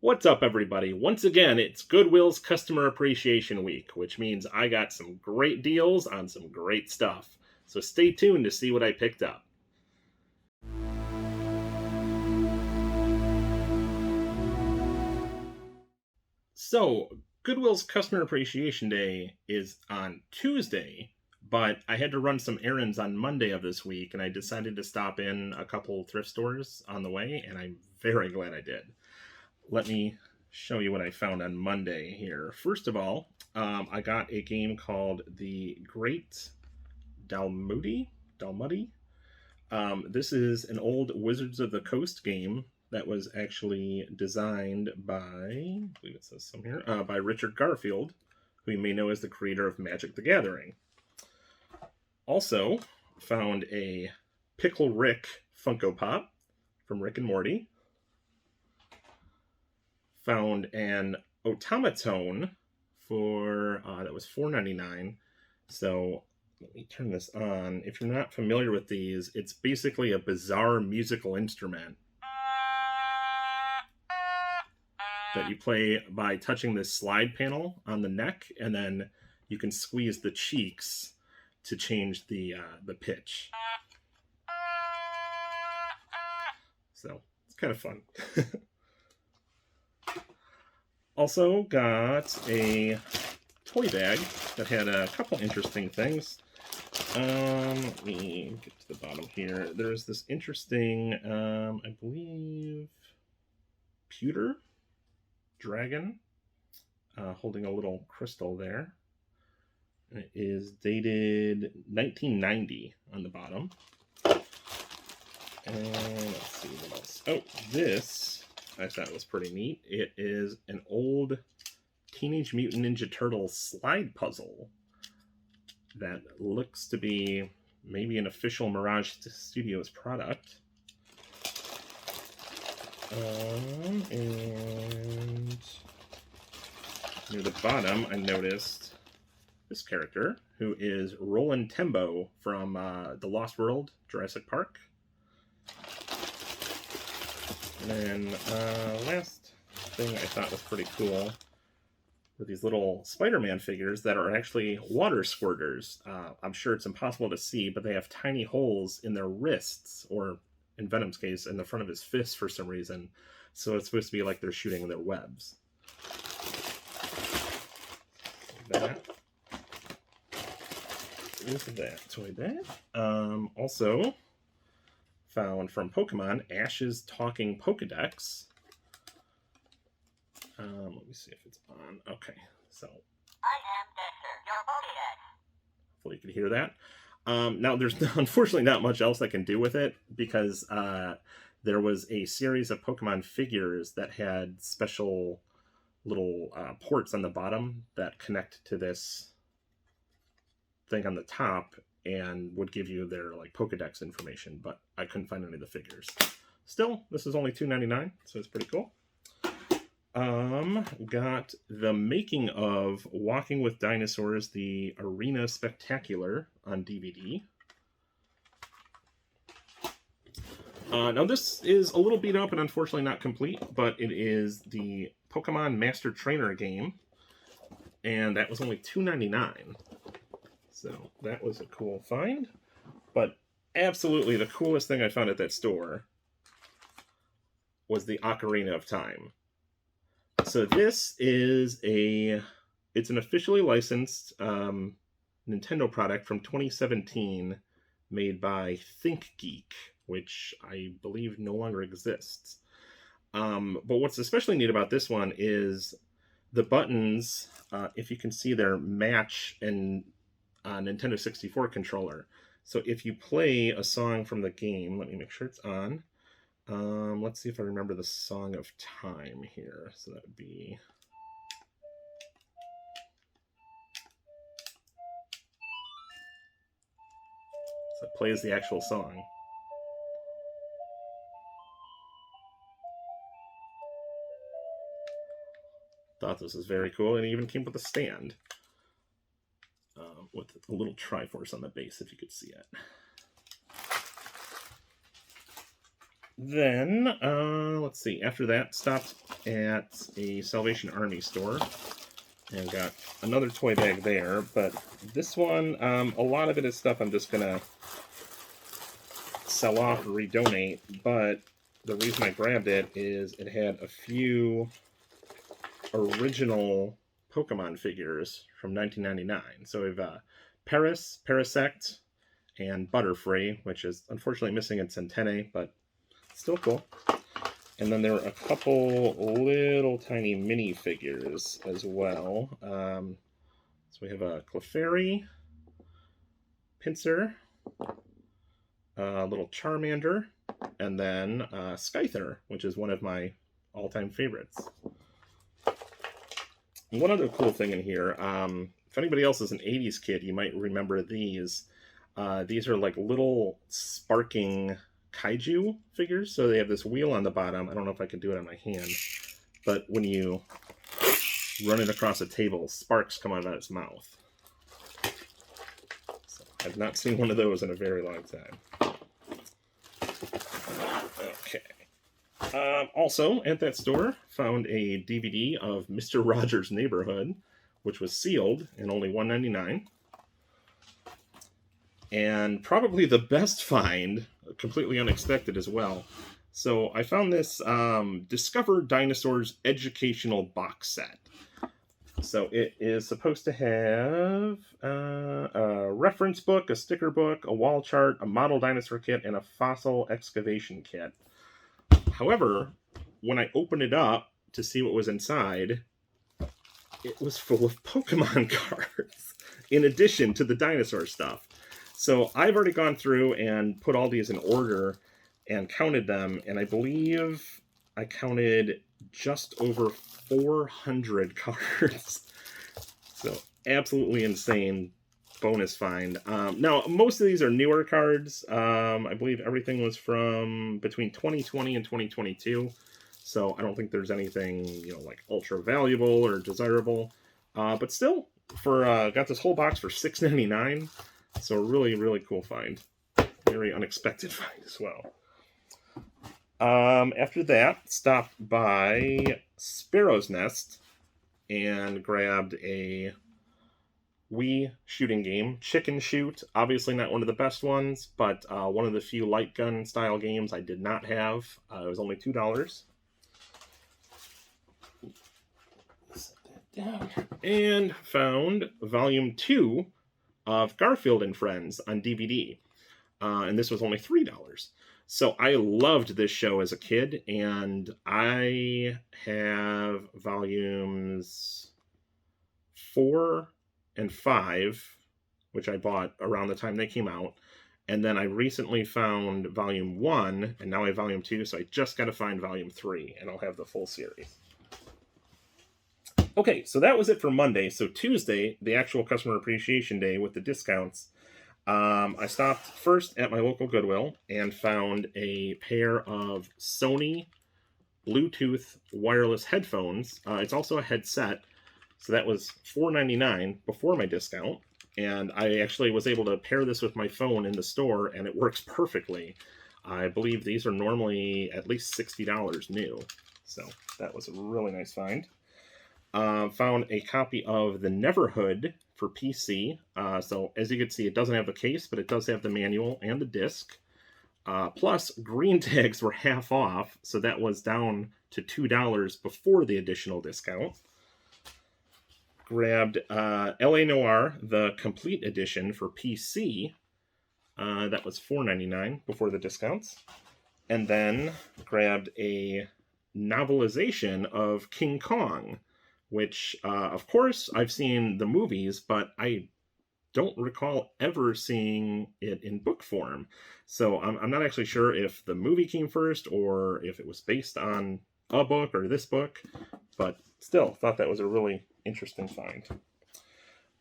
What's up, everybody? Once again, it's Goodwill's Customer Appreciation Week, which means I got some great deals on some great stuff. So stay tuned to see what I picked up. So, Goodwill's Customer Appreciation Day is on Tuesday, but I had to run some errands on Monday of this week, and I decided to stop in a couple thrift stores on the way, and I'm very glad I did. Let me show you what I found on Monday here. First of all, I got a game called The Great Dalmuti. This is an old Wizards of the Coast game that was actually designed by, I believe it says some here, by Richard Garfield, who you may know as the creator of Magic the Gathering. Also found a Pickle Rick Funko Pop from Rick and Morty. Found an automaton for that was $4.99. So let me turn this on. If you're not familiar with these, it's basically a bizarre musical instrument that you play by touching this slide panel on the neck, and then you can squeeze the cheeks to change the pitch. So it's kind of fun. Also got a toy bag that had a couple interesting things. Let me get to the bottom here. There's this interesting, I believe, pewter dragon holding a little crystal there. And it is dated 1990 on the bottom. And let's see what else. Oh, this I thought was pretty neat. It is an old Teenage Mutant Ninja Turtles slide puzzle that looks to be maybe an official Mirage Studios product. And near the bottom, I noticed this character, who is Roland Tembo from The Lost World, Jurassic Park. And then last thing I thought was pretty cool were these little Spider-Man figures that are actually water squirters. I'm sure it's impossible to see, but they have tiny holes in their wrists, or in Venom's case, in the front of his fists for some reason. So it's supposed to be like they're shooting their webs. That is that toy bag. Also found from Pokemon, Ash's Talking Pokedex. Let me see if it's on. Okay, so I am Dexter, your Pokedex. Hopefully you can hear that. Now, there's unfortunately not much else I can do with it, because there was a series of Pokemon figures that had special little ports on the bottom that connect to this thing on the top and would give you their like Pokedex information, but I couldn't find any of the figures. Still, this is only $2.99, so it's pretty cool. Got the making of Walking with Dinosaurs, the Arena Spectacular on DVD. Now this is a little beat up and unfortunately not complete, but it is the Pokemon Master Trainer game, and that was only $2.99. So that was a cool find. But absolutely the coolest thing I found at that store was the Ocarina of Time. So this is it's an officially licensed Nintendo product from 2017 made by ThinkGeek, which I believe no longer exists. But what's especially neat about this one is the buttons, if you can see, they're match and Nintendo 64 controller. So if you play a song from the game, let me make sure it's on. Let's see if I remember the Song of Time here. So that would be... So it plays the actual song. Thought this was very cool, and it even came with a stand. With a little Triforce on the base, if you could see it. Then, let's see. After that, stopped at a Salvation Army store and got another toy bag there. But this one, a lot of it is stuff I'm just gonna sell off or redonate. But the reason I grabbed it is it had a few original Pokemon figures from 1999. So we have Paris, Parasect, and Butterfree, which is unfortunately missing its antennae, but still cool. And then there were a couple little tiny mini figures as well. So we have a Clefairy, Pinsir, a little Charmander, and then Scyther, which is one of my all-time favorites. One other cool thing in here, if anybody else is an 80s kid, you might remember these. These are like little sparking kaiju figures. So they have this wheel on the bottom. I don't know if I can do it on my hand, but when you run it across a table, sparks come out of its mouth. So I've not seen one of those in a very long time. Okay. Also, at that store, found a DVD of Mr. Rogers' Neighborhood, which was sealed and only $1.99. And probably the best find, completely unexpected as well. So I found this Discover Dinosaurs educational box set. So it is supposed to have a reference book, a sticker book, a wall chart, a model dinosaur kit, and a fossil excavation kit. However, when I opened it up to see what was inside, it was full of Pokemon cards, in addition to the dinosaur stuff. So I've already gone through and put all these in order and counted them, and I believe I counted just over 400 cards. So absolutely insane bonus find. Now, most of these are newer cards. I believe everything was from between 2020 and 2022. So I don't think there's anything, like ultra valuable or desirable. But still, got this whole box for $6.99. So really, really cool find. Very unexpected find as well. After that, stopped by Sparrow's Nest and grabbed a Wii shooting game, Chicken Shoot. Obviously not one of the best ones, but one of the few light gun style games I did not have. It was only $2. Set that down. And found Volume 2 of Garfield and Friends on DVD. And this was only $3. So I loved this show as a kid, and I have volumes 4 and 5, which I bought around the time they came out. And then I recently found volume 1, and now I have volume 2, so I just got to find volume 3, and I'll have the full series. Okay, so that was it for Monday. So Tuesday, the actual Customer Appreciation Day with the discounts, I stopped first at my local Goodwill and found a pair of Sony Bluetooth wireless headphones. It's also a headset, so that was $4.99 before my discount. And I actually was able to pair this with my phone in the store, and it works perfectly. I believe these are normally at least $60 new. So that was a really nice find. Found a copy of The Neverhood for PC. So as you can see, it doesn't have the case, but it does have the manual and the disc. Plus, green tags were half off, so that was down to $2 before the additional discount. Grabbed LA Noir, the complete edition for PC. That was $4.99 before the discounts. And then grabbed a novelization of King Kong, which, of course, I've seen the movies, but I don't recall ever seeing it in book form. So I'm not actually sure if the movie came first or if it was based on a book or this book, but still thought that was a really interesting find.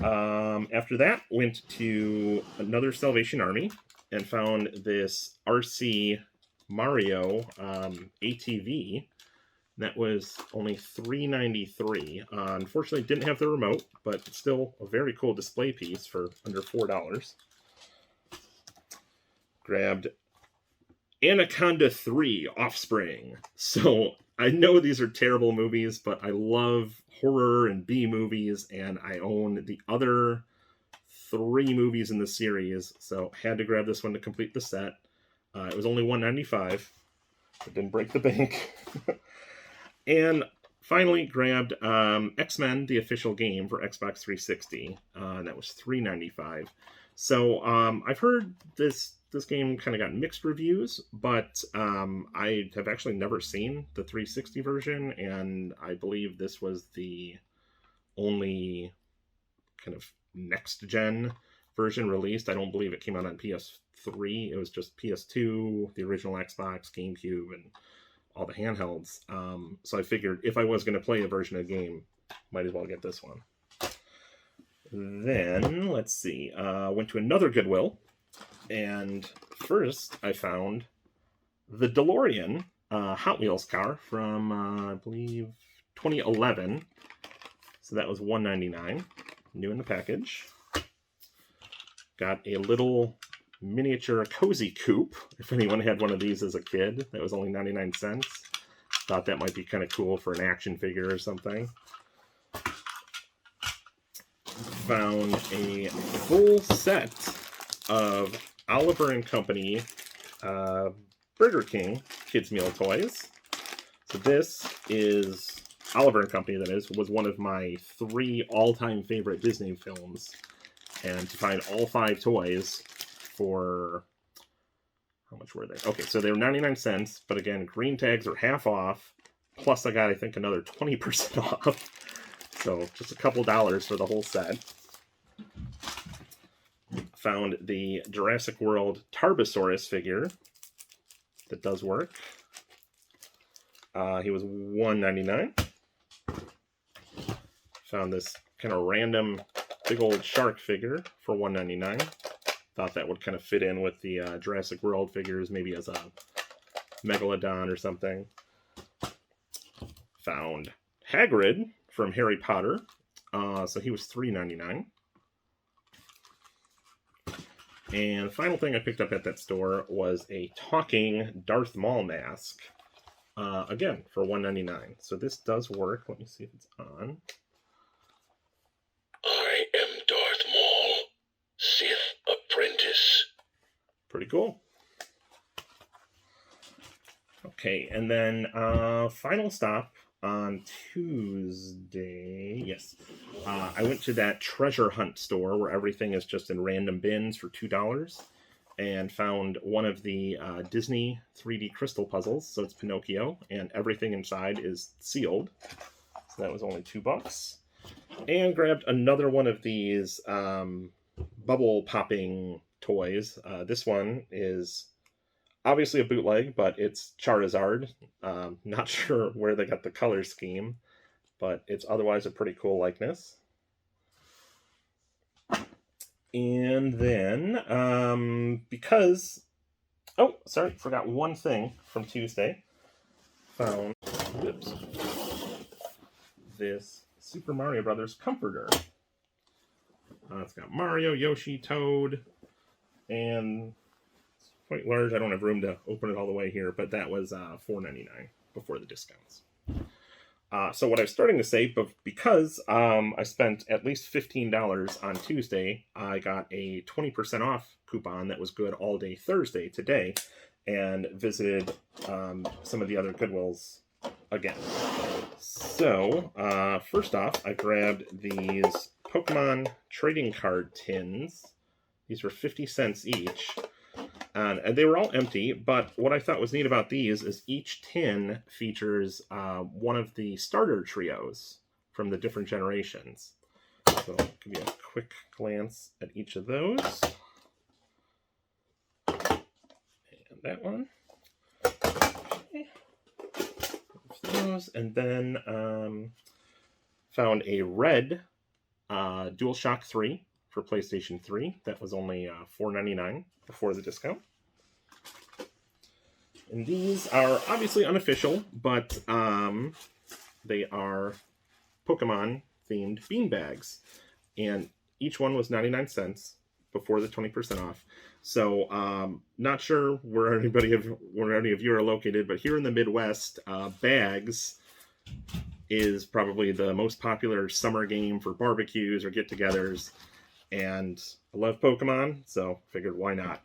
After that, went to another Salvation Army and found this RC Mario ATV. That was only $3.93. Unfortunately, didn't have the remote, but still a very cool display piece for under $4. Grabbed Anaconda 3 Offspring. So I know these are terrible movies, but I love horror and B movies, and I own the other 3 movies in the series, so had to grab this one to complete the set. It was only $1.95. It didn't break the bank. And finally grabbed X-Men, the official game for Xbox 360. That was $3.95. So I've heard this game kind of got mixed reviews, but I have actually never seen the 360 version, and I believe this was the only kind of next gen version released. I don't believe it came out on PS3. It was just PS2, the original Xbox, GameCube, and all the handhelds. So I figured if I was going to play a version of the game, might as well get this one. Then, let's see, went to another Goodwill, and first I found the DeLorean Hot Wheels car from, I believe, 2011. So that was $1.99, new in the package. Got a little miniature cozy coupe. If anyone had one of these as a kid, that was only 99 cents. Thought that might be kind of cool for an action figure or something. Found a full set of Oliver and Company Burger King kids meal toys. So this is Oliver and Company, that is, was one of my 3 all-time favorite Disney films. And to find all 5 toys for, how much were they? Okay, so they were 99 cents, but again, green tags are half off. Plus I got, I think, another 20% off. So just a couple dollars for the whole set. Found the Jurassic World Tarbosaurus figure. That does work. He was $1.99. Found this kind of random big old shark figure for $1.99. Thought that would kind of fit in with the Jurassic World figures, maybe as a Megalodon or something. Found Hagrid from Harry Potter. So he was $3.99. And the final thing I picked up at that store was a talking Darth Maul mask. Again, for $1.99. So this does work. Let me see if it's on. I am Darth Maul, Sith apprentice. Pretty cool. Okay, and then final stop on Tuesday. Yes. I went to that treasure hunt store where everything is just in random bins for $2 and found one of the Disney 3D crystal puzzles. So it's Pinocchio, and everything inside is sealed. So that was only $2. And grabbed another one of these bubble popping toys. This one is obviously a bootleg, but it's Charizard. Not sure where they got the color scheme, but it's otherwise a pretty cool likeness. And then, because... Oh, sorry, forgot one thing from Tuesday. Found this Super Mario Brothers comforter. It's got Mario, Yoshi, Toad, and it's quite large. I don't have room to open it all the way here, but that was $4.99 before the discounts. So what I was starting to say, but because I spent at least $15 on Tuesday, I got a 20% off coupon that was good all day Thursday, today, and visited some of the other Goodwills again. So, first off, I grabbed these Pokemon trading card tins. These were 50 cents each. And they were all empty, but what I thought was neat about these is each tin features one of the starter trios from the different generations. So I'll give you a quick glance at each of those. And that one. Okay. Those. And then found a red DualShock 3 for PlayStation 3. That was only $4.99 before the discount. And these are obviously unofficial, but they are Pokemon themed beanbags. And each one was 99 cents. before the 20% off. So not sure where any of you are located, but here in the Midwest, bags is probably the most popular summer game for barbecues or get-togethers. And I love Pokemon, so figured why not.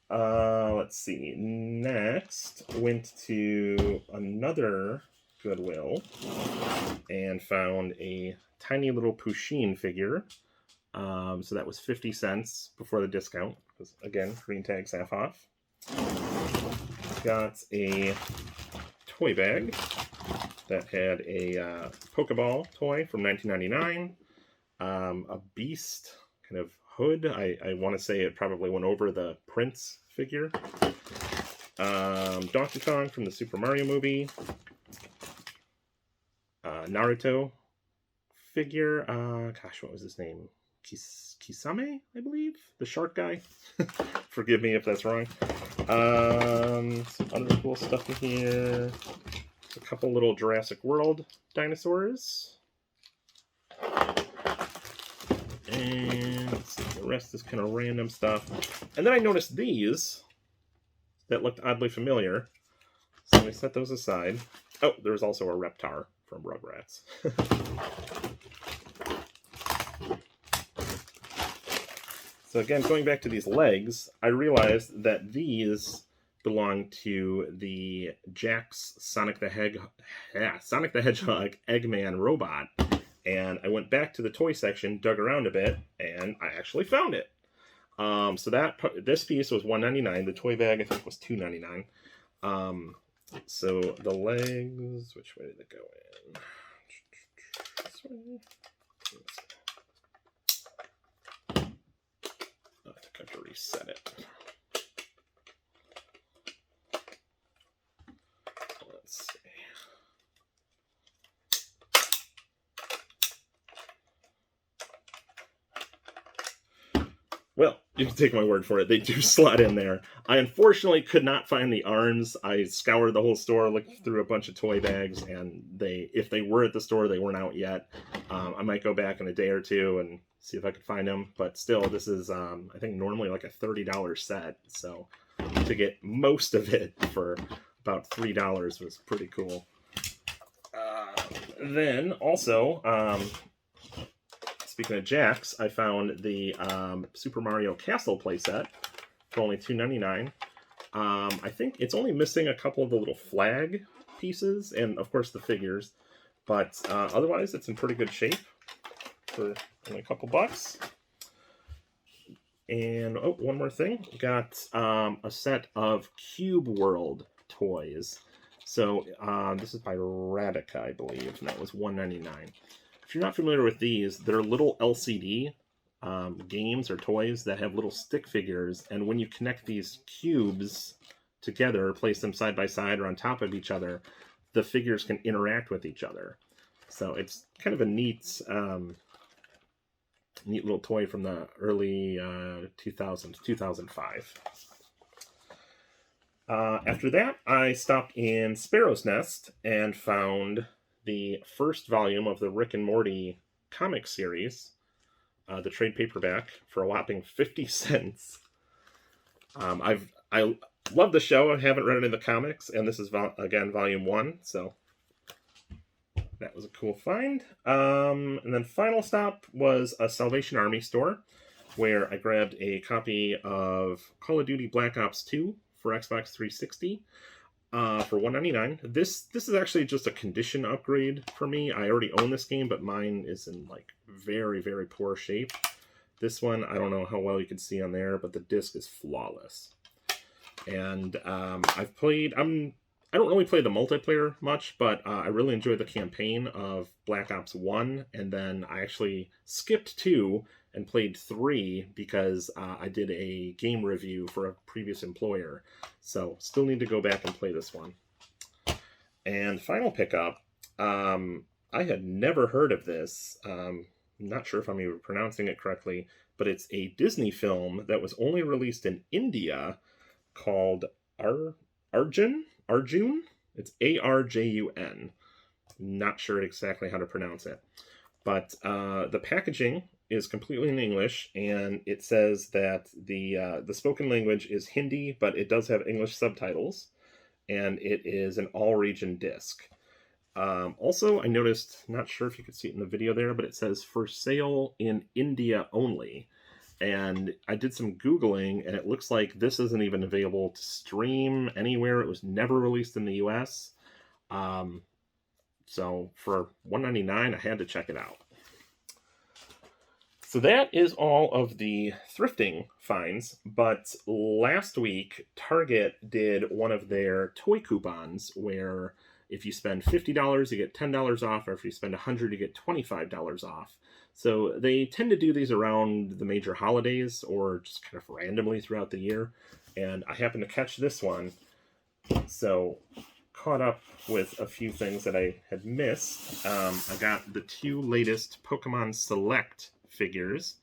Let's see. Next, went to another Goodwill and found a tiny little Pusheen figure. So that was 50 cents before the discount, because again, green tag's half off. Got a toy bag that had a Pokeball toy from 1999, a Beast kind of hood. I want to say it probably went over the Prince figure. Donkey Kong from the Super Mario movie. Naruto figure. Gosh, what was his name? Kisame, I believe? The shark guy? Forgive me if that's wrong. Some other cool stuff in here. A couple little Jurassic World dinosaurs. And the rest is kind of random stuff. And then I noticed these that looked oddly familiar. So I set those aside. Oh, there's also a Reptar from Rugrats. So again, going back to these legs, I realized that these belong to the Jax Sonic the Hedgehog Eggman robot. And I went back to the toy section, dug around a bit, and I actually found it. So this piece was $1.99. The toy bag, I think, was $2.99. So the legs, which way did it go in? This way? I think I have to reset it. Let's see. Well, you can take my word for it. They do slot in there. I unfortunately could not find the arms. I scoured the whole store, looked through a bunch of toy bags, and if they were at the store, they weren't out yet. I might go back in a day or two and see if I could find them. But still, this is, I think, normally like a $30 set. So to get most of it for about $3 was pretty cool. Then also... speaking of Jax, I found the Super Mario Castle playset for only $2.99. I think it's only missing a couple of the little flag pieces and, of course, the figures. But otherwise, it's in pretty good shape for only a couple bucks. And, oh, one more thing. Got a set of Cube World toys. So this is by Radica, I believe, and that was $1.99. If you're not familiar with these, they're little LCD games or toys that have little stick figures, and when you connect these cubes together, place them side by side or on top of each other, the figures can interact with each other. So it's kind of a neat little toy from the early 2000s, 2005. After that, I stopped in Sparrow's Nest and found the first volume of the Rick and Morty comic series, the trade paperback, for a whopping 50 cents. I love the show. I haven't read any of the comics, and this is, again, volume 1, so that was a cool find. And then final stop was a Salvation Army store, where I grabbed a copy of Call of Duty Black Ops 2 for Xbox 360. For $1.99. This is actually just a condition upgrade for me. I already own this game, but mine is in like very, very poor shape. This one, I don't know how well you can see on there, but the disc is flawless. And I don't really play the multiplayer much, but I really enjoyed the campaign of Black Ops 1, and then I actually skipped 2 and played 3 because I did a game review for a previous employer. So still need to go back and play this one. And final pickup, I had never heard of this. Not sure if I'm even pronouncing it correctly, but it's a Disney film that was only released in India called Arjun. It's Arjun. Not sure exactly how to pronounce it. But the packaging is completely in English, and it says that the spoken language is Hindi, but it does have English subtitles, and it is an all-region disc. Also, I noticed, not sure if you could see it in the video there, but it says for sale in India only. And I did some Googling, and it looks like this isn't even available to stream anywhere. It was never released in the US. So for $1.99, I had to check it out. So that is all of the thrifting finds, but last week, Target did one of their toy coupons where if you spend $50, you get $10 off, or if you spend $100, you get $25 off. So they tend to do these around the major holidays or just kind of randomly throughout the year. And I happened to catch this one. So caught up with a few things that I had missed. I got the 2 latest Pokemon Select figures,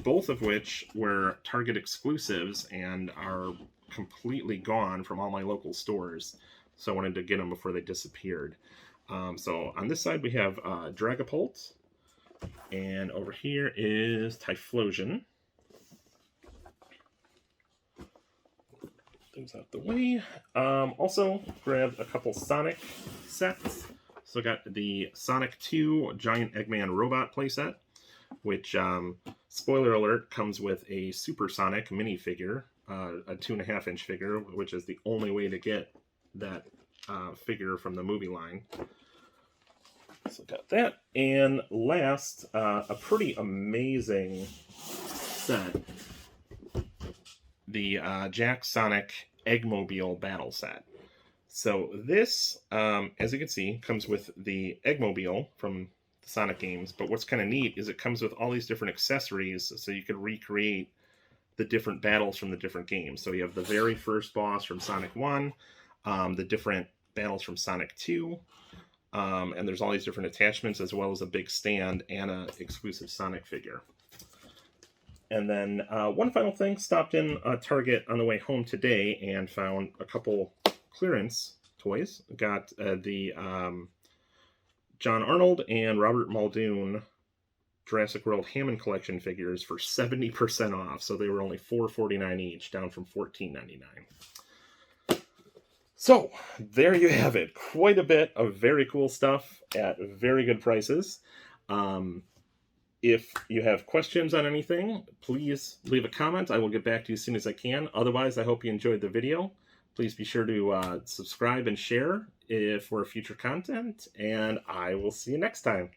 both of which were Target exclusives and are completely gone from all my local stores. So I wanted to get them before they disappeared. So on this side we have Dragapult, and over here is Typhlosion. Things out the way. Also grabbed a couple Sonic sets. So I got the Sonic 2 Giant Eggman Robot playset, which, spoiler alert, comes with a Supersonic minifigure, a 2.5-inch figure, which is the only way to get that figure from the movie line. So got that. And last, a pretty amazing set, the Jack Sonic Eggmobile battle set. So this, as you can see, comes with the Eggmobile from the Sonic games, but what's kind of neat is it comes with all these different accessories, so you can recreate the different battles from the different games. So you have the very first boss from Sonic 1, the different battles from Sonic 2, and there's all these different attachments, as well as a big stand and an exclusive Sonic figure. And then one final thing, stopped in Target on the way home today and found a couple clearance toys. Got the John Arnold and Robert Muldoon Jurassic World Hammond Collection figures for 70% off. So they were only $4.49 each, down from $14.99. So there you have it. Quite a bit of very cool stuff at very good prices. If you have questions on anything, please leave a comment. I will get back to you as soon as I can. Otherwise, I hope you enjoyed the video. Please be sure to subscribe and share for future content, and I will see you next time.